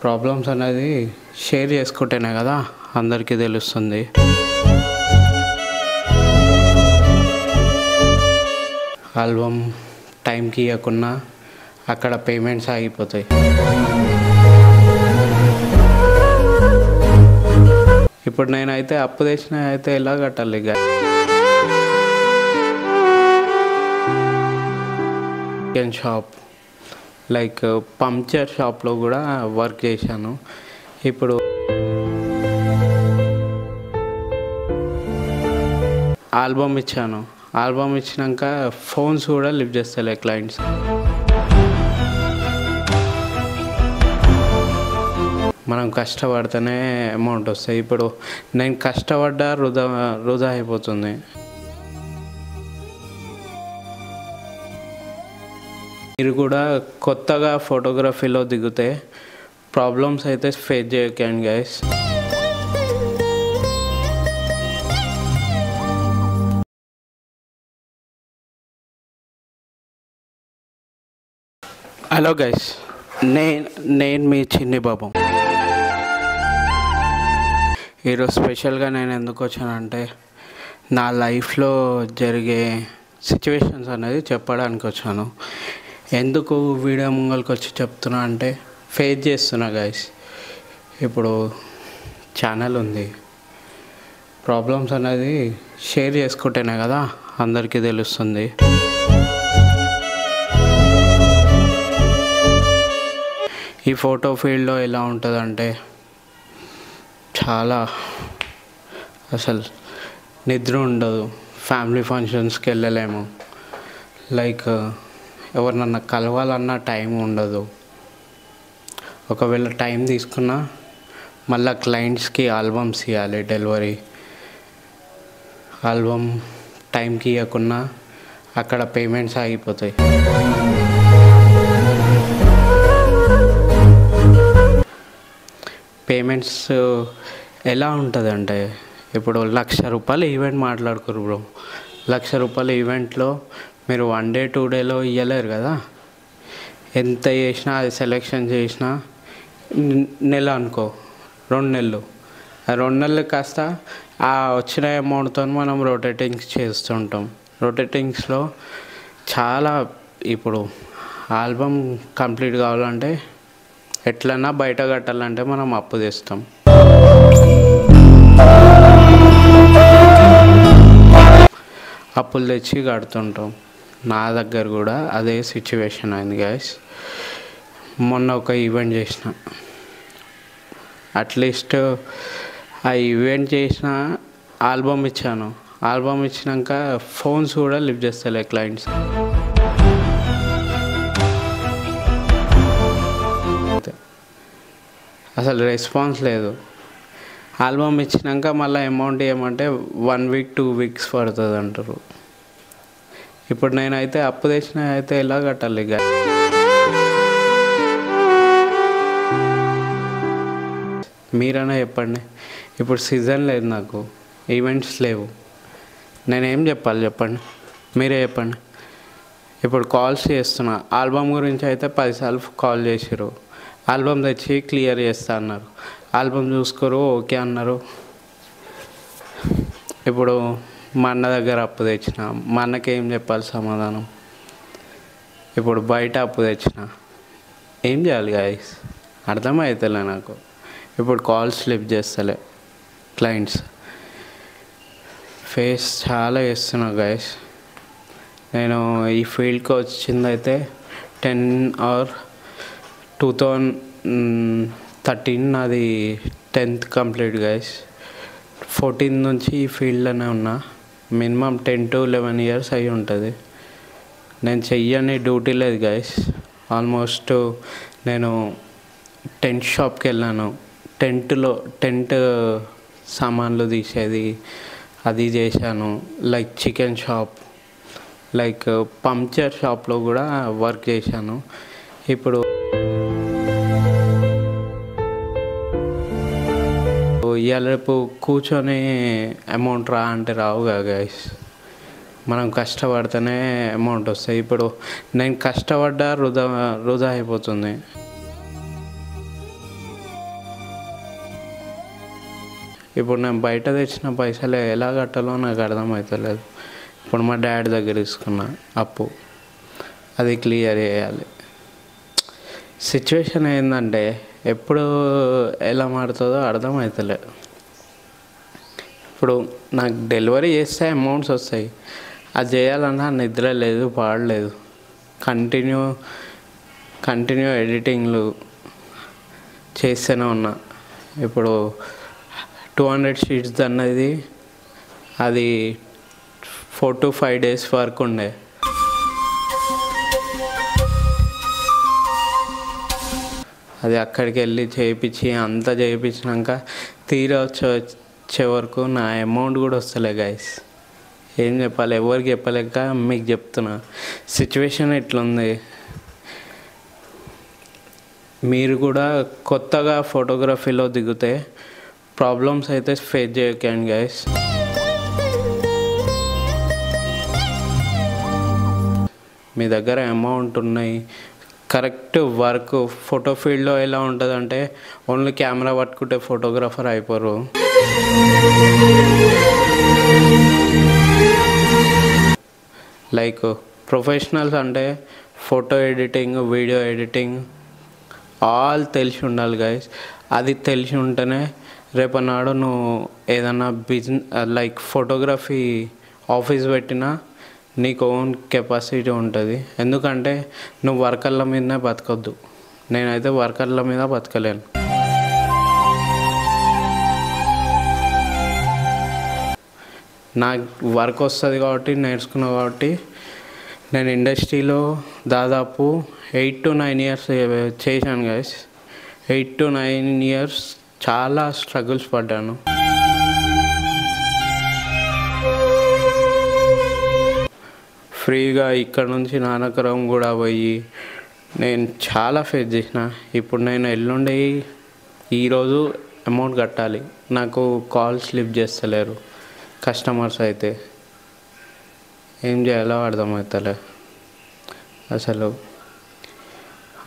Problems అనేది share చేసుకుంటేనే కదా అందరికీ తెలుస్తుంది. ఆల్బమ్ టైంకి ఇవ్వకున్నా అక్కడ పేమెంట్స్ ఆగిపోతాయి. ఇప్పుడు నేనైతే అప్పు తెచ్చిన అయితే ఎలా కట్టాలి? చికెన్ షాప్ లైక్ పంక్చర్ షాప్లో కూడా వర్క్ చేశాను. ఇప్పుడు ఆల్బమ్ ఇచ్చాను. ఆల్బమ్ ఇచ్చినాక ఫోన్స్ కూడా లిఫ్ట్ చేస్తలే క్లయింట్స్. మనం కష్టపడితేనే అమౌంట్ వస్తాయి. ఇప్పుడు నేను కష్టపడ్డా వృధా అయిపోతుంది. మీరు కూడా కొత్తగా ఫోటోగ్రఫీలో దిగితే ప్రాబ్లమ్స్ అయితే ఫేస్ చేయకండి గైస్. హలో గైస్, నేను మీ చిన్ని బాబు. ఈరోజు స్పెషల్గా నేను ఎందుకు వచ్చానంటే నా లైఫ్లో జరిగే సిచ్యువేషన్స్ అనేది చెప్పడానికి వచ్చాను. ఎందుకు వీడియో ముంగల్కి వచ్చి చెప్తున్నా అంటే ఫేస్ చేస్తున్నా గైస్. ఇప్పుడు ఛానల్ ఉంది, ప్రాబ్లమ్స్ అనేది షేర్ చేసుకుంటేనే కదా అందరికీ తెలుస్తుంది. ఈ ఫోటో ఫీల్డ్లో ఎలా ఉంటుందంటే చాలా అసలు నిద్ర ఉండదు, ఫ్యామిలీ ఫంక్షన్స్కి వెళ్ళలేము, లైక్ ఎవరినన్నా కలవాలన్న టైం ఉండదు. ఒకవేళ టైం తీసుకున్నా మళ్ళీ క్లయింట్స్కి ఆల్బమ్స్ ఇవ్వాలి డెలివరీ. ఆల్బమ్ టైంకి ఇవ్వకున్నా అక్కడ పేమెంట్స్ ఆగిపోతాయి. పేమెంట్స్ ఎలా ఉంటుందంటే ఇప్పుడు 1,00,000 రూపాయలు ఈవెంట్ మాట్లాడుకోరు బ్రో. 1,00,000 రూపాయల ఈవెంట్లో మీరు 1 డే 2 డేలో ఇవ్వలేరు కదా. ఎంత చేసినా అది సెలెక్షన్ చేసినా నెల అనుకో, 2 నెలలు, ఆ 2 నెలలు కాస్త ఆ వచ్చిన అమౌంట్తో మనం రొటేటింగ్స్ చేస్తుంటాం. రొటేటింగ్స్లో చాలా ఇప్పుడు ఆల్బమ్ కంప్లీట్ కావాలంటే ఎట్లన్నా బయట కట్టాలంటే మనం అప్పు తెస్తాం. అప్పులు తెచ్చి కడుతుంటాం. నా దగ్గర కూడా అదే సిచ్యువేషన్ అయింది గైస్. మొన్న ఒక ఈవెంట్ చేసిన, అట్లీస్ట్ ఆ ఈవెంట్ చేసిన ఆల్బమ్ ఇచ్చాను. ఆల్బమ్ ఇచ్చినాక ఫోన్స్ కూడా లిఫ్ట్ చేస్తలే క్లయింట్స్. అసలు రెస్పాన్స్ లేదు. ఆల్బమ్ ఇచ్చినాక మళ్ళీ అమౌంట్ ఏమంటే 1 వీక్ 2 వీక్స్ పడుతుంది అంటారు. ఇప్పుడు నేనైతే అప్పు తెచ్చిన అయితే ఎలా కట్టాలి? మీరైనా చెప్పండి. ఇప్పుడు సీజన్ లేదు, నాకు ఈవెంట్స్ లేవు, నేనేం చెప్పాలి చెప్పండి, మీరే చెప్పండి. ఇప్పుడు కాల్స్ చేస్తున్నా. ఆల్బమ్ గురించి అయితే 10 సార్లు కాల్ చేసిర్రు. ఆల్బమ్ తెచ్చి క్లియర్ చేస్తా అన్నారు. ఆల్బమ్ చూసుకోరు, ఓకే అన్నారు. ఇప్పుడు మా అన్న దగ్గర అప్పు తెచ్చిన, మా అన్నకి ఏం చెప్పాలి సమాధానం? ఇప్పుడు బయట అప్పు తెచ్చిన, ఏం చేయాలి గైస్? అర్థమవుతలే నాకు. ఇప్పుడు కాల్స్ లిఫ్ట్ చేస్తలే క్లయింట్స్. ఫేస్ చాలా చేస్తున్నా గైస్. నేను ఈ ఫీల్డ్కి వచ్చిందైతే 10 or 2013 నాది 10th కంప్లీట్ గైస్. 14 నుంచి ఈ ఫీల్డ్లోనే ఉన్నా. మినిమం 10 to 11 years అయి ఉంటుంది. నేను చెయ్యని డ్యూటీ లేదు గైస్. ఆల్మోస్ట్ నేను టెంట్ షాప్కి వెళ్ళాను. టెంట్ సామాన్లు తీసేది అది చేశాను. Like chicken shop, like puncture షాప్లో కూడా వర్క్ చేశాను. ఇప్పుడు ఇవాళ రేపు కూర్చొని అమౌంట్ రా అంటే రావుగా గైస్. మనం కష్టపడితేనే అమౌంట్ వస్తాయి. ఇప్పుడు నేను కష్టపడ్డా వృధా అయిపోతుంది. ఇప్పుడు నేను బయట తెచ్చిన పైసలు ఎలా కట్టాలో నాకు అర్థమవుతలేదు. ఇప్పుడు మా డాడీ దగ్గర తీసుకున్నా అప్పు, అది క్లియర్ చేయాలి. సిచ్యువేషన్ ఏంటంటే ఎప్పుడు ఎలా మారుతుందో అర్థమవుతలేదు. ఇప్పుడు నాకు డెలివరీ చేస్తే అమౌంట్స్ వస్తాయి, అది చేయాలన్నా నిద్ర లేదు, పాడలేదు. కంటిన్యూ ఎడిటింగ్లు చేస్తూనే ఉన్నా. ఇప్పుడు 200 షీట్స్ అన్నది అది 4 to 5 days వరకు ఉండే. అది అక్కడికి వెళ్ళి చేయించి అంతా చేయించినాక తీరా వచ్చే వరకు నా అమౌంట్ కూడా వస్తలే గైస్. ఏం చెప్పాలి, ఎవరికి చెప్పలేక మీకు చెప్తున్నా. సిచ్యువేషన్ ఎట్లుంది, మీరు కూడా కొత్తగా ఫోటోగ్రఫీలో దిగితే ప్రాబ్లమ్స్ అయితే ఫేస్ చేయకండి గైస్. మీ దగ్గర అమౌంట్ ఉన్నాయి, కరెక్ట్ వర్క్. ఫోటో ఫీల్డ్లో ఎలా ఉంటుందంటే ఓన్లీ కెమెరా పట్టుకుంటే ఫోటోగ్రాఫర్ అయిపోరు. లైక్ ప్రొఫెషనల్స్ అంటే photo editing, video editing all తెలిసి ఉండాలి గైస్. అది తెలిసి ఉంటేనే రేపన్నాడు నువ్వు ఏదన్నా లైక్ ఫోటోగ్రఫీ ఆఫీస్ పెట్టినా నీకు ఓన్ కెపాసిటీ ఉంటుంది. ఎందుకంటే నువ్వు వర్కర్ల మీదనే బతకొద్దు. నేనైతే వర్కర్ల మీద బతకలేను. నాకు వర్క్ వస్తుంది కాబట్టి, నేర్చుకున్నా కాబట్టి నేను ఇండస్ట్రీలో దాదాపు 8 to 9 years చేశాను గైస్. 8 to 9 years చాలా స్ట్రగుల్స్ పడ్డాను. ఫ్రీగా ఇక్కడ నుంచి నానకరం కూడా పోయి నేను చాలా ఫేస్ చేసిన. ఇప్పుడు నేను ఎల్లుండి ఈరోజు అమౌంట్ కట్టాలి, నాకు కాల్ స్లిప్ చేస్తలేరు కస్టమర్స్. అయితే ఏం చేయాలో అర్థమవుతలే అసలు.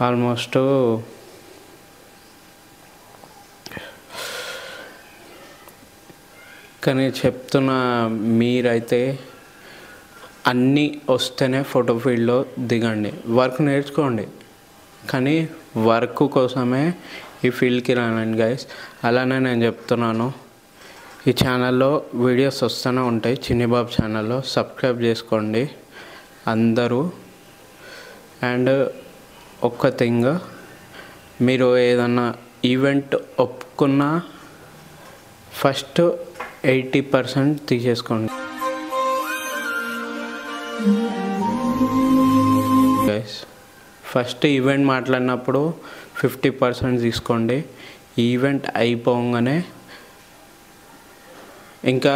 ఆల్మోస్ట్ కానీ చెప్తున్నా, మీరైతే అన్నీ వస్తేనే ఫోటో ఫీల్డ్లో దిగండి. వర్క్ నేర్చుకోండి, కానీ వర్క్ కోసమే ఈ ఫీల్డ్కి రానండి గైస్. అలానే నేను చెప్తున్నాను, ఈ ఛానల్లో వీడియోస్ వస్తూనే ఉంటాయి. చిన్నిబాబు ఛానల్లో సబ్స్క్రైబ్ చేసుకోండి అందరూ. అండ్ ఒక్క థింగ్, మీరు ఏదన్నా ఈవెంట్ ఒప్పుకున్నా ఫస్ట్ 80% తీసేసుకోండి గైస్. ఫస్ట్ ఈవెంట్ మాట్లాడినప్పుడు 50% తీసుకోండి. ఈవెంట్ అయిపోగానే ఇంకా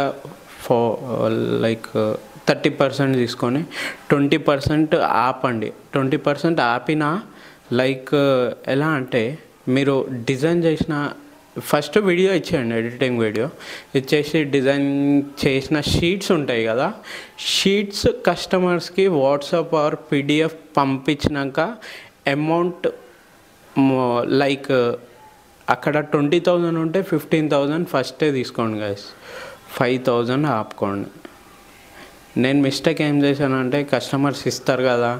లైక్ 30% తీసుకొని 20% ఆపండి. 20% ఆపినా లైక్ ఎలా అంటే, మీరు డిజైన్ చేసిన ఫస్ట్ వీడియో ఇచ్చేయండి, ఎడిటింగ్ వీడియో ఇచ్చేసి డిజైన్ చేసిన షీట్స్ ఉంటాయి కదా, షీట్స్ కస్టమర్స్కి వాట్సాప్ ఆర్ PDF పంపించినాక అమౌంట్ లైక్ అక్కడ 20,000 ఉంటే 15,000 ఫస్టే తీసుకోండి గైస్. 5,000 ఆపుకోండి. నేను మిస్టేక్ ఏం చేశానంటే, కస్టమర్స్ ఇస్తారు కదా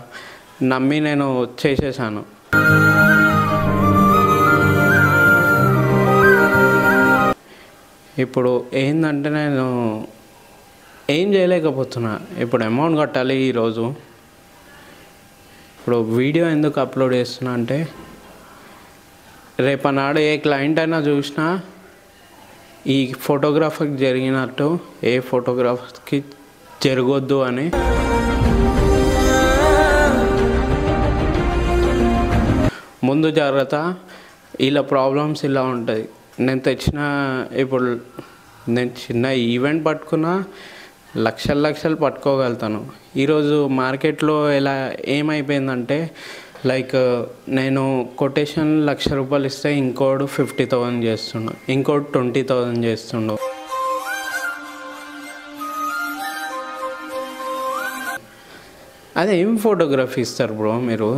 నమ్మి నేను చేసేసాను. ఇప్పుడు ఏంటంటే నేను ఏం చేయలేకపోతున్నా. ఇప్పుడు అమౌంట్ కట్టాలి ఈరోజు. ఇప్పుడు వీడియో ఎందుకు అప్లోడ్ చేస్తున్నా అంటే, రేపనాడు ఏ క్లయింట్ అయినా చూసినా ఈ ఫోటోగ్రాఫర్కి జరిగినట్టు ఏ ఫోటోగ్రాఫర్కి జరగొద్దు అని. ముందు జాగ్రత్త, ఇలా ప్రాబ్లమ్స్ ఇలా ఉంటుంది. ఇప్పుడు నేను చిన్న ఈవెంట్ పట్టుకున్నా లక్షలు పట్టుకోగలుగుతాను. ఈరోజు మార్కెట్లో ఎలా ఏమైపోయిందంటే, లైక్ నేను కొటేషన్ ₹1,00,000 ఇస్తే ఇంకోడు 50,000 చేస్తుండు, ఇంకోటి 20,000 చేస్తుండు. అదే ఏం ఫోటోగ్రఫీ ఇస్తారు బ్రో మీరు?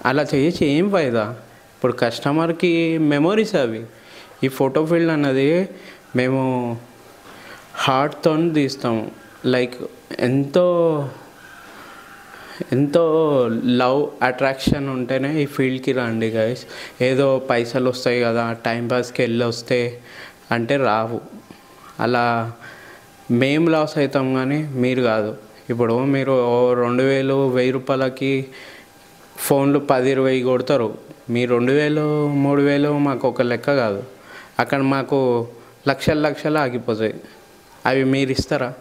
అలా చేసి ఏం ఫైదా? ఇప్పుడు కస్టమర్కి మెమొరీస్ అవి. ఈ ఫోటో ఫీల్డ్ అన్నది మేము హార్ట్తో తీస్తాము. లైక్ ఎంతో ఎంతో లవ్ అట్రాక్షన్ ఉంటేనే ఈ ఫీల్డ్కి రండి గైస్. ఏదో పైసలు వస్తాయి కదా, టైంపాస్కి వెళ్ళి వస్తే అంటే రావు. అలా మేము లాస్ అవుతాం కానీ మీరు కాదు. ఇప్పుడు మీరు 2000 1000 ఫోన్లు 10-20 కొడతారు. మీ 2000 3000 మాకు ఒక లెక్క కాదు. అక్కడ మాకు లక్షలు ఆగిపోతాయి. అవి మీరు ఇస్తారా?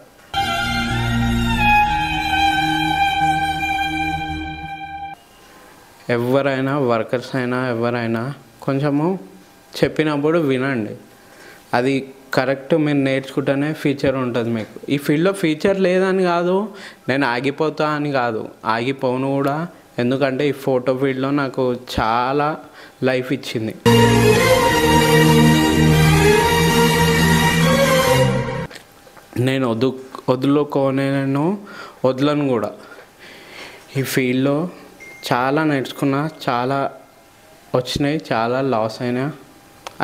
ఎవరైనా వర్కర్స్ అయినా ఎవరైనా కొంచెము చెప్పినప్పుడు వినండి. అది కరెక్ట్ మీరు నేర్చుకుంటేనే ఫ్యూచర్ ఉంటుంది మీకు. ఈ ఫీల్డ్లో ఫ్యూచర్ లేదని కాదు, నేను ఆగిపోతా అని కాదు, ఆగిపోను కూడా. ఎందుకంటే ఈ ఫోటో ఫీల్డ్లో నాకు చాలా లైఫ్ ఇచ్చింది. నేను వదలను కూడా. ఈ ఫీల్డ్లో చాలా నేర్చుకున్నా, చాలా వచ్చినాయి, చాలా లాస్ అయినా.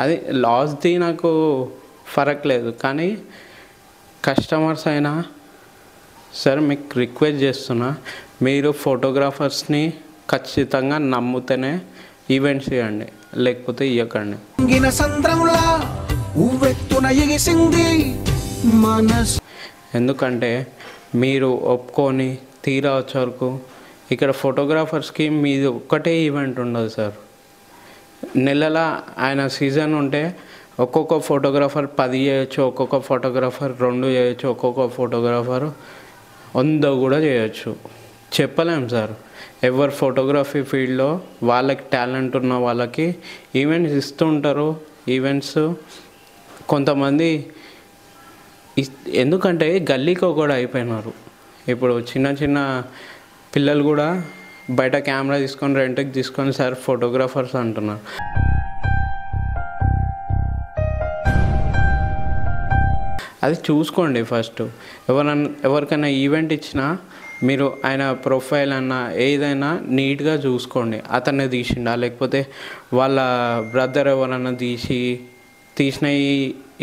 అది లాస్ది నాకు ఫరక్ లేదు, కానీ కస్టమర్స్ అయినా సరే మీకు రిక్వెస్ట్ చేస్తున్నా, మీరు ఫోటోగ్రాఫర్స్ని ఖచ్చితంగా నమ్ముతేనే ఈవెంట్స్ ఇవ్వండి, లేకపోతే ఇవ్వకండి. ఎందుకంటే మీరు ఒప్పుకొని తీరా వచ్చే వరకు ఇక్కడ ఫోటోగ్రాఫర్స్కి మీది ఒక్కటే ఈవెంట్ ఉండదు సార్. నెలలా ఆయన సీజన్ ఉంటే ఒక్కొక్క ఫోటోగ్రాఫర్ 10 చేయొచ్చు, ఒక్కొక్క ఫోటోగ్రాఫర్ 2 చేయొచ్చు, ఒక్కొక్క ఫోటోగ్రాఫర్ 100 కూడా చేయొచ్చు. చెప్పలేం సార్. ఎవరు ఫోటోగ్రఫీ ఫీల్డ్లో వాళ్ళకి టాలెంట్ ఉన్న వాళ్ళకి ఈవెంట్స్ ఇస్తూ ఉంటారు. ఈవెంట్స్ కొంతమంది ఎందుకంటే గల్లీకి కూడా అయిపోయినారు. ఇప్పుడు చిన్న పిల్లలు కూడా బయట కెమెరా తీసుకొని రెంట్కి తీసుకొని సార్ ఫోటోగ్రాఫర్స్ అంటున్నారు. అది చూసుకోండి ఫస్ట్. ఎవరికైనా ఈవెంట్ ఇచ్చినా మీరు ఆయన ప్రొఫైల్ అన్నా ఏదైనా నీట్గా చూసుకోండి. అతన్ని తీసిండా లేకపోతే వాళ్ళ బ్రదర్ ఎవరన్నా తీసినవి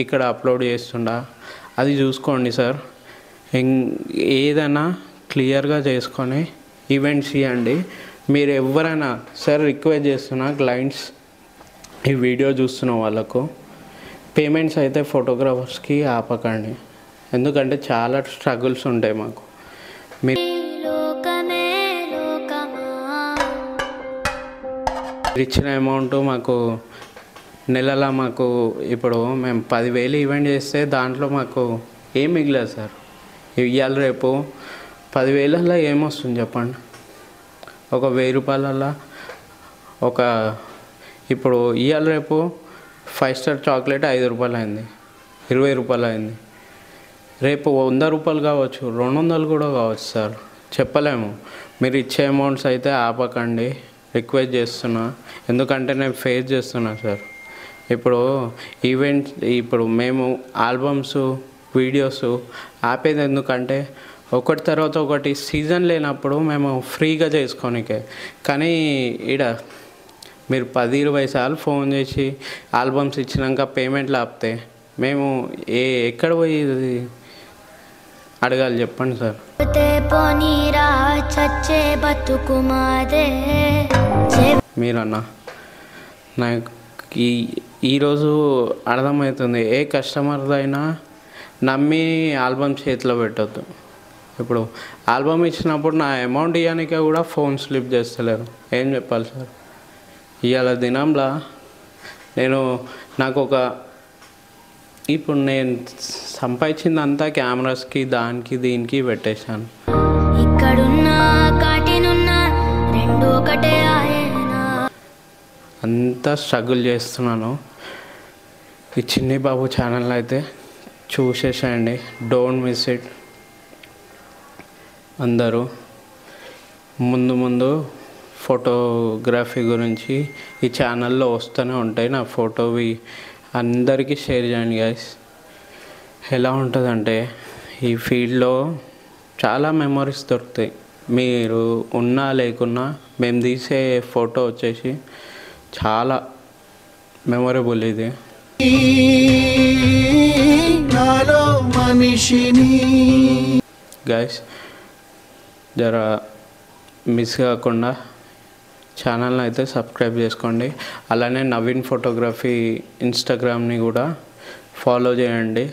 ఇక్కడ అప్లోడ్ చేస్తుండా, అది చూసుకోండి సార్. ఏదైనా క్లియర్గా చేసుకొని ఈవెంట్స్ ఇవ్వండి. మీరు ఎవరైనా సార్ రిక్వెస్ట్ చేస్తున్నా, క్లయింట్స్ ఈ వీడియో చూస్తున్న వాళ్ళకు పేమెంట్స్ అయితే ఫోటోగ్రాఫర్స్కి ఆపకండి. ఎందుకంటే చాలా స్ట్రగుల్స్ ఉంటాయి మాకు. మీరు ఇచ్చిన అమౌంట్ మాకు నెలలా మాకు ఇప్పుడు మేము 10,000 ఈవెంట్ చేస్తే దాంట్లో మాకు ఏం మిగిలేదు సార్. ఇవాళ రేపు 10,000 ఏమొస్తుంది చెప్పండి? ఒక 1,000 రూపాయలల్లో ఇప్పుడు ఇవాళ రేపు 5 స్టార్ చాక్లెట్ 5 రూపాయలు అయింది, 20 రూపాయలు అయింది. రేపు 100 రూపాయలు కావచ్చు, 200 కూడా కావచ్చు సార్, చెప్పలేము. మీరు ఇచ్చే అమౌంట్స్ అయితే ఆపకండి, రిక్వెస్ట్ చేస్తున్నా. ఎందుకంటే నేను ఫేస్ చేస్తున్నా సార్. ఇప్పుడు మేము ఆల్బమ్స్ వీడియోస్ ఆపేది ఎందుకంటే ఒకటి తర్వాత ఒకటి సీజన్ లేనప్పుడు మేము ఫ్రీగా చేసుకోనికే. కానీ ఈడ మీరు 10-20 సార్లు ఫోన్ చేసి ఆల్బమ్స్ ఇచ్చినాక పేమెంట్లు ఆపితే మేము ఎక్కడ పోయి అడగాలి చెప్పండి సార్. మీరన్నా నాకు ఈరోజు అర్థమవుతుంది, ఏ కస్టమర్దైనా నమ్మి ఆల్బమ్ చేతిలో పెట్టద్దు. ఇప్పుడు ఆల్బమ్ ఇచ్చినప్పుడు నా అమౌంట్ ఇవ్వడానికి కూడా ఫోన్ స్లిప్ చేస్తలేరు. ఏం చెప్పాలి సార్? ఇవాళ దినంలో ఇప్పుడు నేను సంపాదించిందంతా కెమెరాస్కి దానికి దీనికి పెట్టేశాను. అంతా స్ట్రగుల్ చేస్తున్నాను. ఈ చిన్ని బాబు ఛానల్ అయితే చూసేసేయండి, డోంట్ మిస్ ఇట్. అందరూ ముందు ఫోటోగ్రఫీ గురించి ఈ ఛానల్లో వస్తూనే ఉంటాయి. నా ఫోటోవి అందరికీ షేర్ చేయండి గైస్. ఎలా ఉంటుందంటే ఈ ఫీల్డ్లో చాలా మెమరీస్ దొరుకుతాయి. మీరు ఉన్నా లేకున్నా మేము తీసే ఫోటో వచ్చేసి చాలా మెమొరబుల్ ఇది. మనిషిని. గైస్ జర మిస్ కాకుండా ఛానల్ని అయితే సబ్స్క్రైబ్ చేసుకోండి. అలానే నవీన్ ఫోటోగ్రఫీ ఇన్స్టాగ్రామ్ని కూడా ఫాలో చేయండి.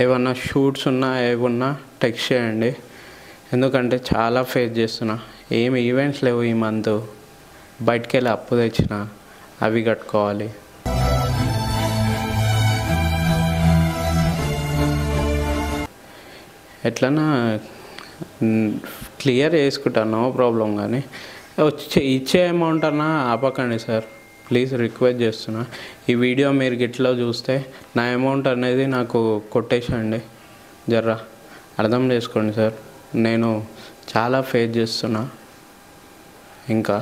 ఏమన్నా షూట్స్ ఉన్నా ఏమన్నా టెక్స్ట్ చేయండి. ఎందుకంటే చాలా ఫేస్ చేస్తున్నా. ఏం ఈవెంట్స్ లేవు ఈ మంత్. బయటికి వెళ్ళి అప్పు తెచ్చిన అవి కట్టుకోవాలి. ఎట్లన్నా క్లియర్ చేసుకుంటాను, నో ప్రాబ్లం. కానీ ఇచ్చే అమౌంట్ అన్నా ఆపకండి సార్, ప్లీజ్ రిక్వెస్ట్ చేస్తున్నా. ఈ వీడియో మీరు గిట్లా చూస్తే నా అమౌంట్ అనేది నాకు కొట్టేసండి. జర్రా అర్థం చేసుకోండి సార్. నేను చాలా ఫేస్ చేస్తున్నా. ఇంకా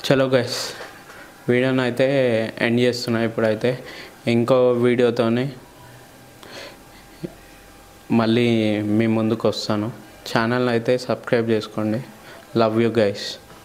చలో గైస్, వీడియోని అయితే ఎండ్ చేస్తున్నా. ఇప్పుడైతే ఇంకో వీడియోతోని మళ్ళీ మీ ముందుకు వస్తాను. ఛానల్ అయితే సబ్స్క్రైబ్ చేసుకోండి. Love you guys.